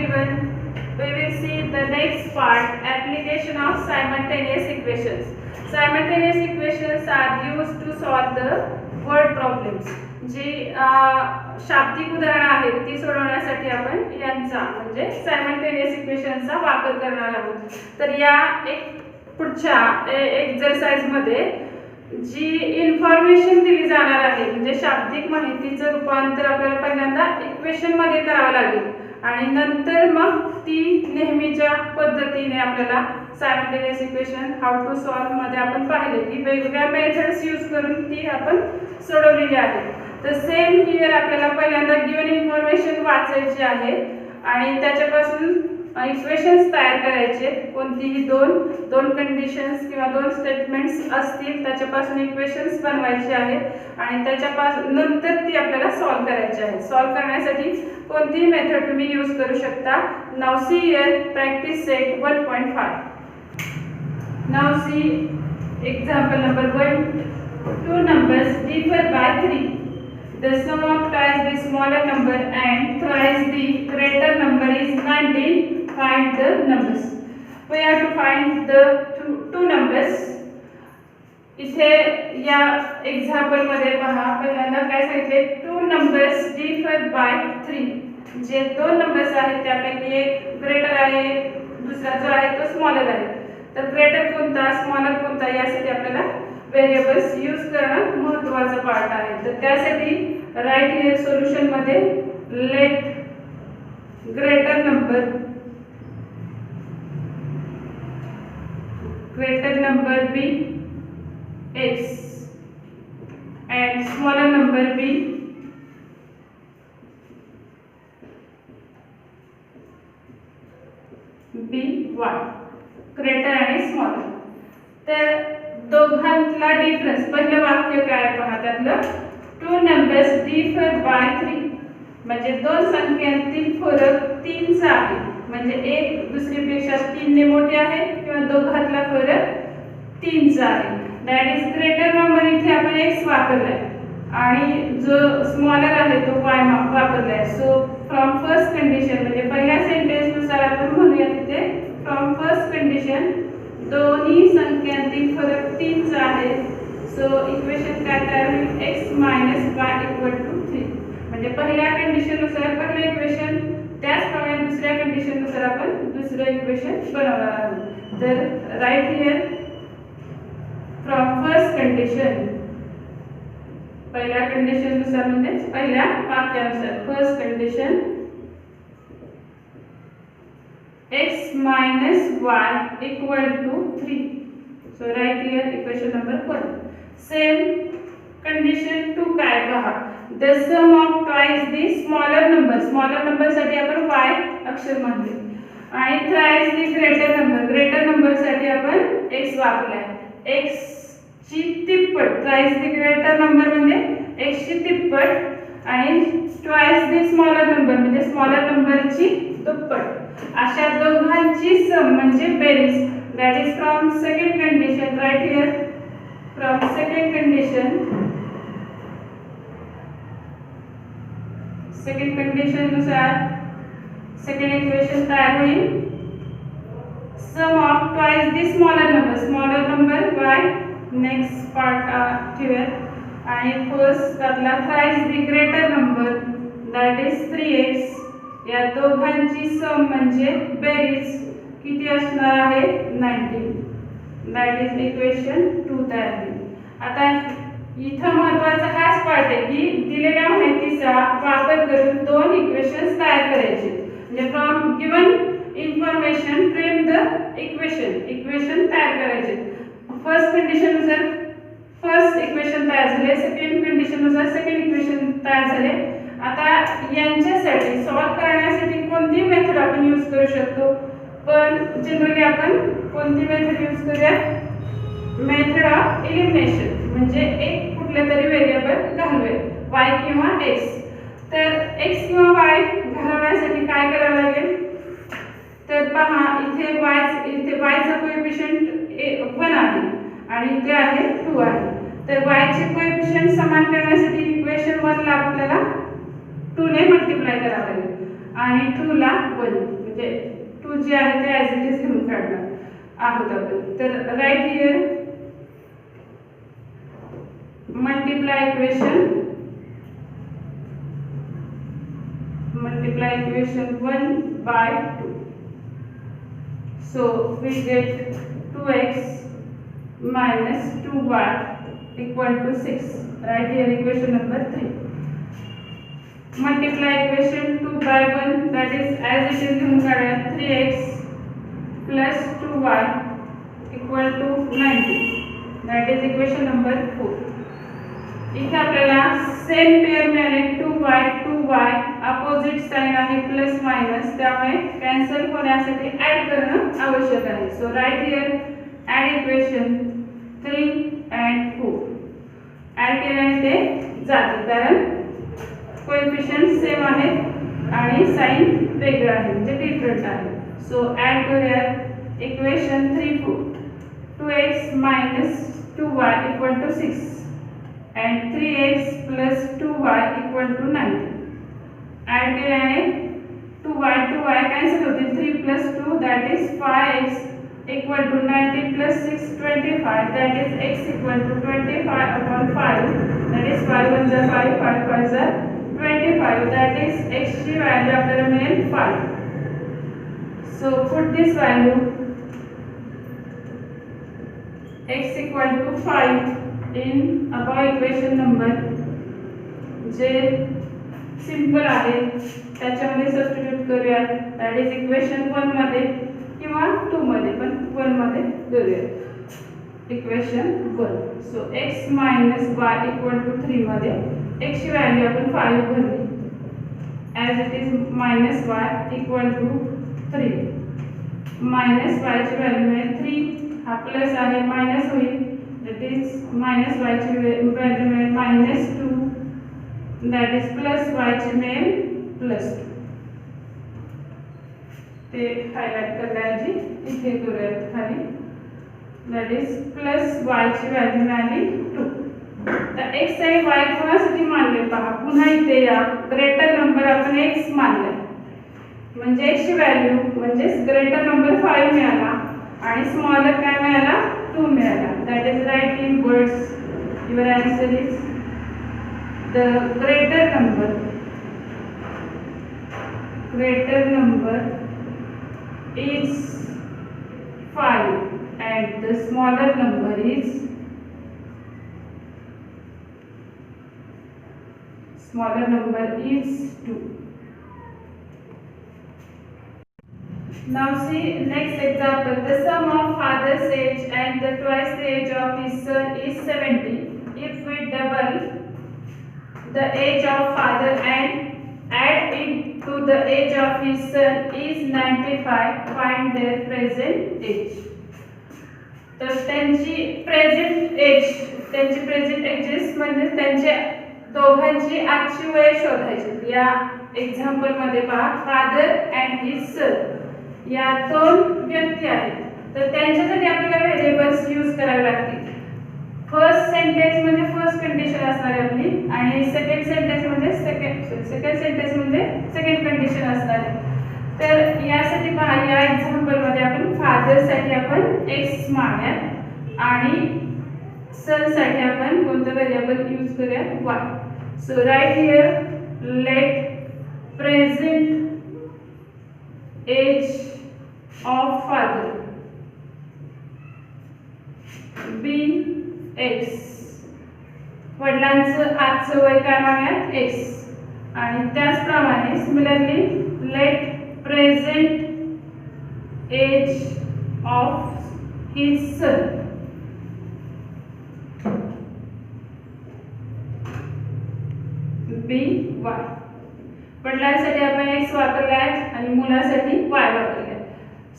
everyone. We will see the next part, application of simultaneous equations. Simultaneous equations are used to solve the word problems. जी शाब्दिक उदाहरणं आहेत ती सोडवण्यासाठी आपण यांचा म्हणजे सायमल्टेनियस इक्वेशनचा वापर करणार आहोत. तर या एक पुढच्या एक्सरसाइज मध्ये जी इन्फॉर्मेशन दिली जाणार आहे म्हणजे शाब्दिक माहितीचं रूपांतर आपल्याला पहिल्यांदा इक्वेशन मध्ये करावं लागेल आणि नंतर मग ती नेहमीच्या पद्धतीने आपल्याला simultaneous equation how to solve मध्ये आपण पाहिले की वेगवेगळ्या मेथड्स यूज करून ती आपण सोडवलेली आहे. तर सेम हियर आपल्याला पहिल्यांदा गिवन इन्फॉर्मेशन वाचायची आहे आणि त्याच्यापासून इक्वेशन्स तयार करायचे. कोणतीही दोन कंडिशन्स किंवा दोन स्टेटमेंट्स असतील त्याच्यापासून इक्वेशन्स बनवायचे आहेत आणि त्याच्यापासून नंतर ती आपल्याला सॉल्व करायची आहे. सॉल्व करण्यासाठी कोणतीही मेथड तुम्ही यूज करू शकता. Now see here practice set 1.5. Now see example number 1. Two numbers differ by 3. The sum of twice the smaller number and thrice the greater number is 19. Find the numbers. We have to find the two numbers. इथे या example मध्ये पहा पहिल्यांदा काय सांगितले two numbers differ by 3. जे दोन numbers आहेत त्यापैकी एक ग्रेटर आहे दुसरा जो आहे तो स्मॉलर आहे. तर ग्रेटर कोणता स्मॉलर कोणता यासाठी आपल्याला व्हेरिएबल्स यूज करणं महत्त्वाचा पार्ट आहे. तर त्यासाठी राइट हियर सोल्यूशन मध्ये let greater number be x and smaller number be y. Greater आणि स्मॉलर. तर दोघांतला डिफरन्स पहिलं वाक्य काय पहा त्यातलं टू नंबर्स डिफर बाय 3 म्हणजे दोन संख्यांतील फरक 3 चा आहे. म्हणजे एक दुसरीपेक्षा 3 ने मोठी आहे किंवा दोघांतला फरक 3 चा आहे. That is greater number. इथे आपण x वापरलाय आणि जो स्मॉलर आहे तो y वापरलाय. सो फ्रॉम फर्स्ट कंडिशन म्हणजे पहिल्या सेंटेन्स नुसार आपण म्हणूया तिथे फ्रॉम फर्स्ट कंडिशन दोन्ही संख्यांतील फरक 3 चा आहे. सो इक्वेशन काय तयार होईल x - y = 3. म्हणजे पहिल्या कंडिशन नुसार पहिलं इक्वेशन त्याचप्रमाणे दुसऱ्या कंडिशन नुसार आपण दुसरं इक्वेशन बनवणार आहोत. तर right here from first condition पहिल्या कंडिशन नुसार म्हणजे पहिल्या वाक्यानुसार first condition x - y = 3. So write here equation number 1. Same condition 2 काय पहा the sum of twice the smaller number साठी आपण y अक्षर मानले आणि thrice the greater number साठी आपण x वापरलाय. x ची तिप्पट thrice the greater number म्हणजे x ची तिप्पट आणि twice the smaller number म्हणजे स्मॉलर नंबरची दुप्पट. अशा दोघांची सम म्हणजे बेरीज. That is from second condition. Right here from second नुसार सेकंड इक्वेशन तयार होईल. Sum of twice the smaller number y next part here आणि फर्स्ट त्यातला thrice the greater number that is 3x. या दोघांची सम म्हणजे बेरीज किती असणार आहे 19. दॅट इज इक्वेशन 2 तयार होईल. आता इथं महत्त्वाचा हाच पार्ट आहे की दिलेल्या माहितीचा वापर करून दोन इक्वेशन्स तयार करायचे. म्हणजे from given information frame the equation तयार करायचे. फर्स्ट कंडिशन नुसार फर्स्ट इक्वेशन तयार झाले. सेकंड कंडिशन नुसार सेकंड इक्वेशन तयार झाले. आता यांच्यासाठी सॉल्व करण्यासाठी कोणती मेथड आपण यूज करू शकतो. पण जनरली आपण कोणती मेथड यूज करूया मेथड ऑफ एलिमिनेशन म्हणजे एक कुठले तरी व्हेरिएबल घालूया y किंवा x. तर x किंवा y घालवण्यासाठी काय करावं लागेल तर पहा इथे y चा कोएफिशिएंट 1 आहे आणि इथे आहे 2 आहे. तर y चे कोएफिशिएंट समान करण्यासाठी इक्वेशन 1 ला आपल्याला 2 ने मल्टिप्लाय करावे लागेल आणि 2 ला 1, म्हणजे 2 जे आहे ते ॲज इट इज लिहून काढणार आहोत आपण. तर right here multiply equation 1 by 2. So we get 2x minus 2y equal to 6. Write here equation number 3. Multiply equation 2 by 1, that is as it is लिहून काढूया 3x plus 2y equal to 90. That is equation number 4. इथे आपल्याला same pair मिळाले 2y 2y, opposite sign आहे plus minus, त्यामुळे cancel होण्यासाठी add करणं आवश्यक आहे. So right here add equation 3 and 4. Add केल्याने ते जाते, कारण कोएफिशिएंट सेम आहेत आणि साइन वेगळं आहे, म्हणजे डिफरंट आहे. सो ऍड करूया equation 3 4. 2x minus 2y equal to 6 and 3x plus 2y equal to 90. Add केल्याने 2y cancel होतील. 3 plus 2 that is 5x equal to 90 plus 6 25, that is x equal to 25 upon 5, that is 5 1 is 5 5 5 is 25, that is x ची value आपल्याला मिळेल 5. So put this value x equal to 5 in above equation number, जे simple आहे त्याच्यामध्ये substitute करूया. That is equation 1 मध्ये किंवा 2 मध्ये, पण 1 मध्ये करूया equation 1. So x minus y equal to 3 मध्ये x ची व्हॅल्यू आपण 5 भरली, as it is minus y equal to 3. Minus y ची व्हॅल्यू मिळेल 3, हा प्लस आहे मायनस होईल, that is minus y ची व्हॅल्यू मिळेल -2, that is plus y ची मिळेल +2. ते हायलाइट करण्याऐवजी इथे करूयात खाली, that is plus y ची व्हॅल्यू मिळाली 2. तर x आणि y कोणासाठी मानले पहा, पुन्हा इथे या ग्रेटर नंबर आपण x मानले, म्हणजे x ची व्हॅल्यू म्हणजे ग्रेटर नंबर 5 मिळाला आणि स्मॉलर काय मिळाला 2 मिळाला. That is right in words. Your answer is the greater number is 5 and the smaller number is 2. Now see next example. The sum of father's age and the twice the age of his son is 70. If we double the age of father and add it to the age of his son is 95, find their present age. तर त्यांची present edges म्हणजे त्यांच्या दोघांची आजची वय शोधायची. या example मध्ये पहा, फादर अँड हिज सन या 2 व्यक्ती आहेत, तर त्यांच्यासाठी आपल्याला व्हेरिएबल्स यूज करावे लागतील. फर्स्ट सेंटेन्स म्हणजे फर्स्ट कंडिशन असणार आहे आपली, आणि सेकंड सेंटेन्स म्हणजे सेकंड कंडिशन असणार आहे. तर यासाठी पहा, या एक्झाम्पल मध्ये आपण फादर साठी आपण x मानूयात आणि सन साठी आपण कोणतं व्हेरिएबल यूज करूयात y. So right here let present age of father be x. वडिलांचं आजचं वय काय मानूयात x, आणि त्याचप्रमाणे similarly let present age of his son be y. वडिलांसाठी आपण x वापरलाय आणि मुलासाठी y वापरलाय.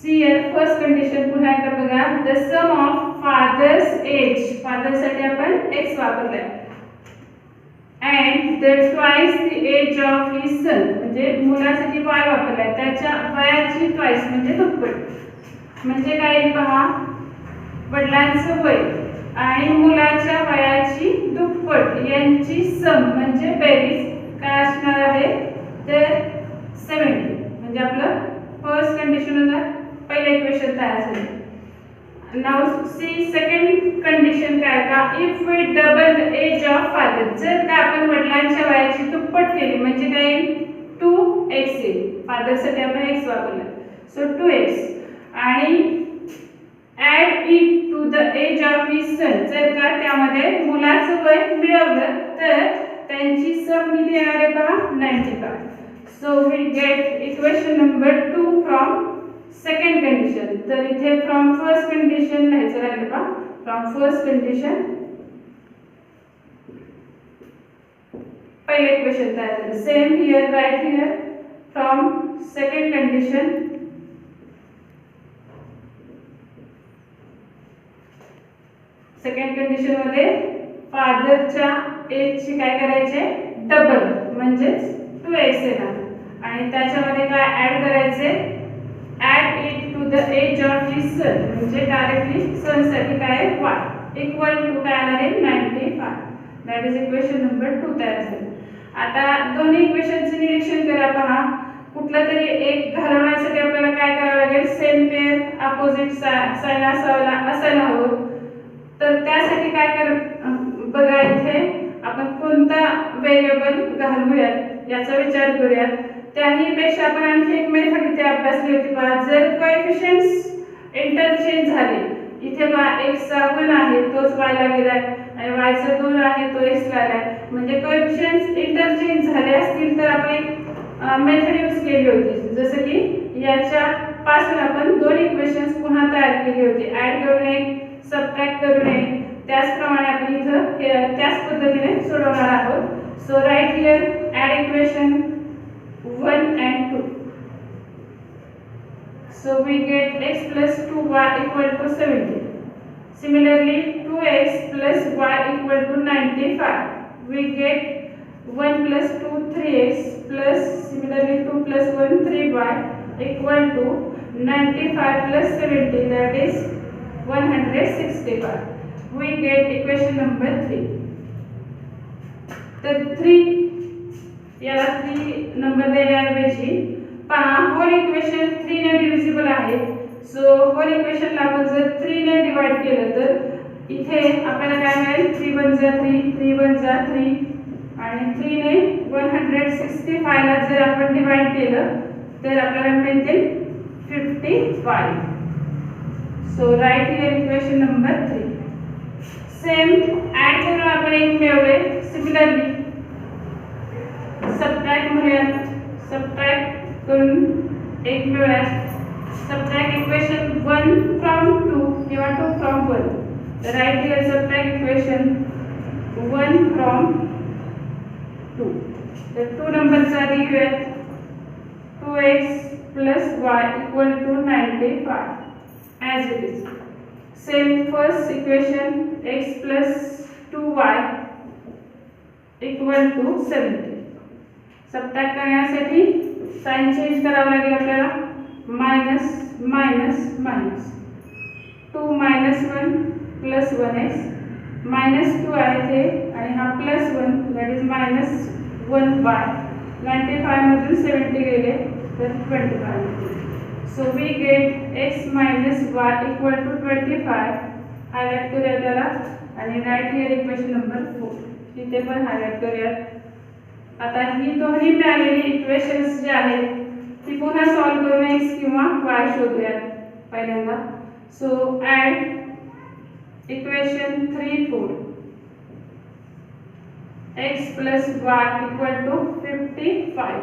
See here first condition पुन्हा एकदा बघा, the sum of father's age, father साठी आपण x वापरलाय, and the twice the age of his son म्हणजे मुलासाठी y वापरलाय, त्याच्या वयाची twice म्हणजे दुप्पट. म्हणजे काय पहा, वडिलांचं वय आणि मुलाच्या वयाची दुप्पट यांची सम म्हणजे बेरीज काय असणार आहे, तर 70 म्हणजे आपलं फर्स्ट कंडिशन पहिलं इक्वेशन तयार झालं. नाउ सी सेकंड कंडिशन काय का, if we double the age of father, जर का आपण वडिलांच्या वयाची दुप्पट केली म्हणजे काय 2x येईल. फादर साठी आपण x वापरला, सो 2x आणि add it to the age of his son, जर का त्यामध्ये मुलाचं वय मिळवलं तर त्यांची सम किती येणार आहे पहा 95. So we get equation number 2 from second condition. तर इथे फ्रॉम फर्स्ट कंडिशन लिहायचं राहिलं पहा, फ्रॉम फर्स्ट कंडिशन पहिले इक्वेशन तयार झालं. Same here right here from second condition second condition मध्ये फादरच्या एजची काय करायचे डबल म्हणजेच 2x येणार आणि त्याच्यामध्ये काय ऍड करायचे, add it to the age of his son म्हणजे डायरेक्टली सन साठी काय y इक्वल टू काय येणार आहे 95. दॅट इज इक्वेशन नंबर 2 तयार झालं. आता दोन्ही इक्वेशनचे निरीक्षण करा पहा, कुठलं तरी एक घालवण्यासाठी आपल्याला काय करावं लागेल, सेम पेअर अपोजिट साइन असायला हवं. तर त्यासाठी काय कर बघा, इथे आपण कोणता व्हेरिएबल घालूयात याचा विचार करूयात. त्याही पेक्षा आपण आणखी एक मेथड इथे अभ्यासली होती पहा, जर कोएफिशियंट्स इंटरचेंज झाले, इथे पहा x चा 1 आहे तोच y ला गेलाय आणि y चा 2 आहे तो x ला आलाय, म्हणजे कोएफिशियंट्स इंटरचेंज झाले असतील तर आपण एक मेथड यूज केली होती, जसं की याच्या पासून आपण दोन इक्वेशन्स पुन्हा तयार केली होती, ऍड करून एक सबट्रॅक्ट करून एक. त्याचप्रमाणे आपण इथं त्याच पद्धतीने सोडवणार आहोत. So right here add equation 1 and 2. So we get x plus 2y equal to 70. Similarly 2x plus y equal to 95. We get 1 plus 2 3x plus similarly 2 plus 1 3y equal to 95 plus 70, that is 165. We get equation number 3. तर 3 याला 3 number देण्याऐवजी पहा hole equation 3 ने divisible आहे. So whole इक्वेशनला आपण जर 3 ने divide केलं तर इथे आपल्याला काय मिळेल, 3 1 जा 3 3 1 जा 3 आणि 3 ने 165 ला जर आपण डिवाइड केलं तर आपल्याला मिळते 55. So right here equation number 3. Same add करून आपण एक मिळवले. सिमिलरली सबट्रॅक्ट म्हणूयात, सबट्रॅक्ट करून एक मिळवूयात. सबट्रॅक्ट इक्वेशन 1 फ्रॉम 2 किंवा 2 फ्रॉम 1. तर right here subtract equation 1 from 2. तर 2 नंबरचा आधी घेऊयात, 2x plus y equal to 95 as it is. Same first equation x plus 2y equal to 70. Subtract करण्यासाठी साइन चेंज करावं लागेल आपल्याला, minus minus minus 2 minus 1 plus 1x minus 2 आहे ते आणि हा plus 1 that is minus 1y. 95 मधून 70 गेले तर 25. So we get x minus y equal to 25. Highlight करूया त्याला आणि राइट हियर इक्वेशन नंबर 4 इथे पण हायलाइट करूयात. आता ही दोन्ही मिळालेली इक्वेशन्स जे आहेत ती पुन्हा सॉल्व करून x किंवा y शोधूयात पहिल्यांदा. So add equation 3 4 x plus y equal to 55.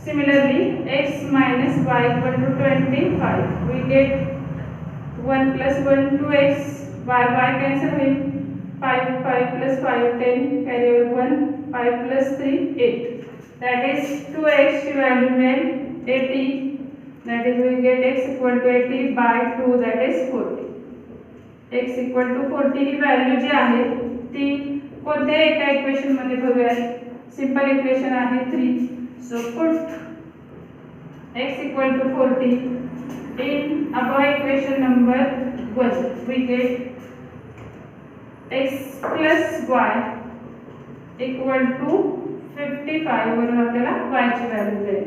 Similarly x minus y equal to 25. We get 1 plus 1 2x, y cancel होईल, 5 5 plus 5 10, carry over 1, 5 plus 3 8. That is 2x ची value मिळेल 80. That is we get x equal to 80 by 2, that is 40. x equal to 40 ही value जी आहे ती कोणत्या एका equation मध्ये भरूया. सिंपल इक्वेशन आहे 3. So put x equal to 40 in above equation number 1. We get x plus y equal to 50 55 वरून आपल्याला y ची व्हॅल्यू मिळेल.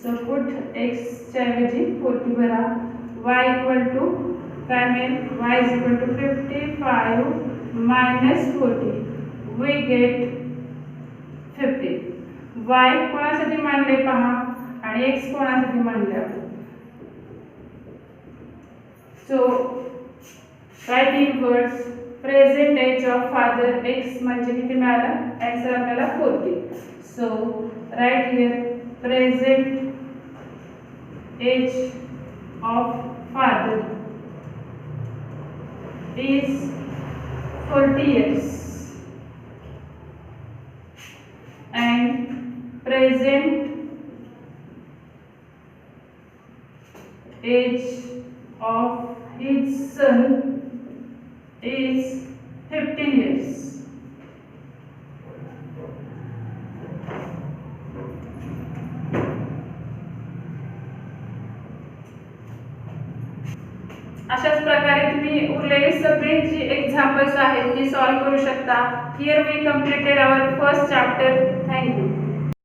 सो पुट x च्या ऐवजी 40 भरा. y इक्वल टू काय मिळेल, y is equal to 55 minus 40 we get 50. y कोणासाठी मांडले पहा आणि x कोणासाठी मांडले आपण. So right in words present age of father x म्हणजे किती मिळालं, आन्सर आपल्याला 40. So right here present age of father is 40 years and present age of his son is 15 years. अशाच प्रकारे तुम्ही उरलेले सगळे जी एक्झाम्पल्स आहेत ती सॉल्व्ह करू शकता. Here we completed our first chapter. Thank you.